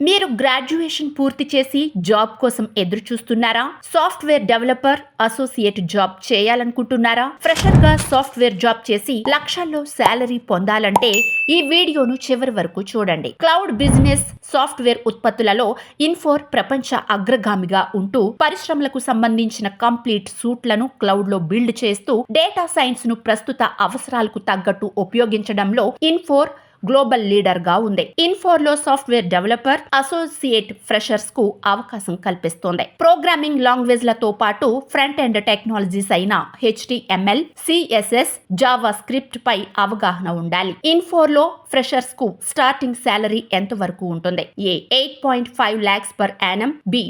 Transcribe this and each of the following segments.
మీరు గ్రాడ్యుయేషన్ పూర్తి చేసి జాబ్ కోసం ఎదురు చూస్తున్నారా? సాఫ్ట్వేర్ డెవలపర్ అసోసియేట్ జాబ్ చేయాలనుకుంటున్నారా? ఫ్రెషర్ గా సాఫ్ట్వేర్ జాబ్ చేసి లక్షల్లో శాలరీ పొందాలంటే ఈ వీడియోను చివరి వరకు చూడండి. క్లౌడ్ బిజినెస్ సాఫ్ట్వేర్ ఉత్పత్తులలో ఇన్ఫోర్ ప్రపంచ అగ్రగామిగా ఉంటూ పరిశ్రమలకు సంబంధించిన కంప్లీట్ సూట్లను క్లౌడ్ లో బిల్డ్ చేస్తూ డేటా సైన్స్ ను ప్రస్తుత అవసరాలకు తగ్గట్టు ఉపయోగించడంలో ఇన్ఫోర్ గ్లోబల్ లీడర్ గా ఉంది. ఇన్ఫోర్ లో సాఫ్ట్వేర్ డెవలపర్ అసోసియేట్ ఫ్రెషర్స్ కు అవకాశం కల్పిస్తోంది. ప్రోగ్రామింగ్ లాంగ్వేజ్ లతో పాటు ఫ్రంట్ ఎండ్ టెక్నాలజీస్ అయిన HTML, CSS, జావా స్క్రిప్ట్ పై అవగాహన ఉండాలి. ఇన్ఫోర్ లో ఫ్రెషర్స్ కు స్టార్టింగ్ శాలరీ ఎంత వరకు ఉంటుంది? A 8.5 lakhs per annum, B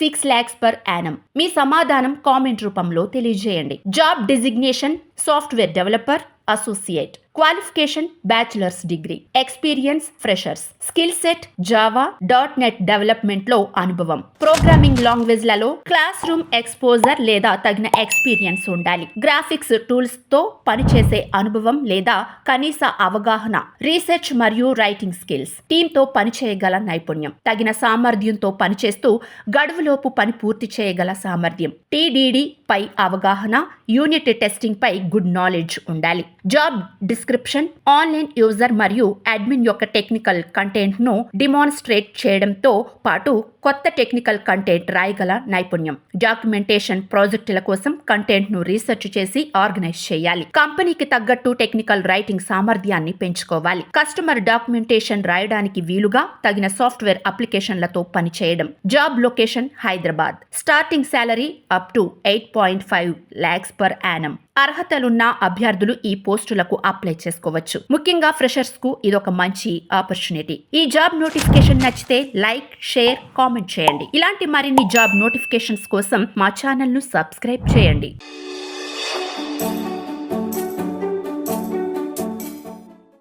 6 lakhs per annum. మీ సమాధానం కామెంట్ రూపంలో తెలియజేయండి. Job designation software developer associate. Qualification bachelors degree. Experience freshers. Skill set Java, .NET development లో అనుభవం. ప్రోగ్రామింగ్ లాంగ్వేజ్ లలో క్లాస్ రూమ్ ఎక్స్పోజర్ లేదా తగిన ఎక్స్పీరియన్స్ ఉండాలి. గ్రాఫిక్స్ టూల్స్ తో పనిచేసే అనుభవం లేదా కనీస అవగాహన. రీసెర్చ్ మరియు రైటింగ్ స్కిల్స్. టీమ్ తో పనిచేయగల నైపుణ్యం. తగిన సామర్థ్యంతో పనిచేస్తూ గడువులోపు పని పూర్తి చేయగల సామర్థ్యం. TDD పై అవగాహన. యూనిట్ టెస్టింగ్ పై గుడ్ నాలెడ్జ్ ఉండాలి. జాబ్ డిస్క్రిప్షన్ ఆన్లైన్ యూజర్ మరియు అడ్మిన్ యొక్క టెక్నికల్ కంటెంట్ ను డిమాన్స్ట్రేట్ చేయడంతో పాటు కొత్త టెక్నికల్ కంటెంట్ రాయగల నైపుణ్యం. డాక్యుమెంటేషన్ ప్రాజెక్టుల కోసం కంటెంట్ ను రీసెర్చ్ చేసి ఆర్గనైజ్ చేయాలి. కంపెనీకి తగ్గట్టు టెక్నికల్ రైటింగ్ సామర్థ్యాన్ని పెంచుకోవాలి. కస్టమర్ డాక్యుమెంటేషన్ రాయడానికి వీలుగా తగిన సాఫ్ట్వేర్ అప్లికేషన్లతో పనిచేయడం. Job location Hyderabad. Starting salary up to 8.5 lakhs per annum. అర్హతలున్న అభ్యర్థులు ఈ పోస్టులకు అప్లై చేసుకోవచ్చు. ముఖ్యంగా ఫ్రెషర్స్ కు ఇదొక మంచి ఆపర్చునిటీ. ఈ జాబ్ నోటిఫికేషన్ నచ్చితే లైక్, షేర్, కామెంట్ చేయండి. ఇలాంటి మరిన్ని జాబ్ నోటిఫికేషన్స్ కోసం మా ఛానల్ ను సబ్స్క్రైబ్ చేయండి.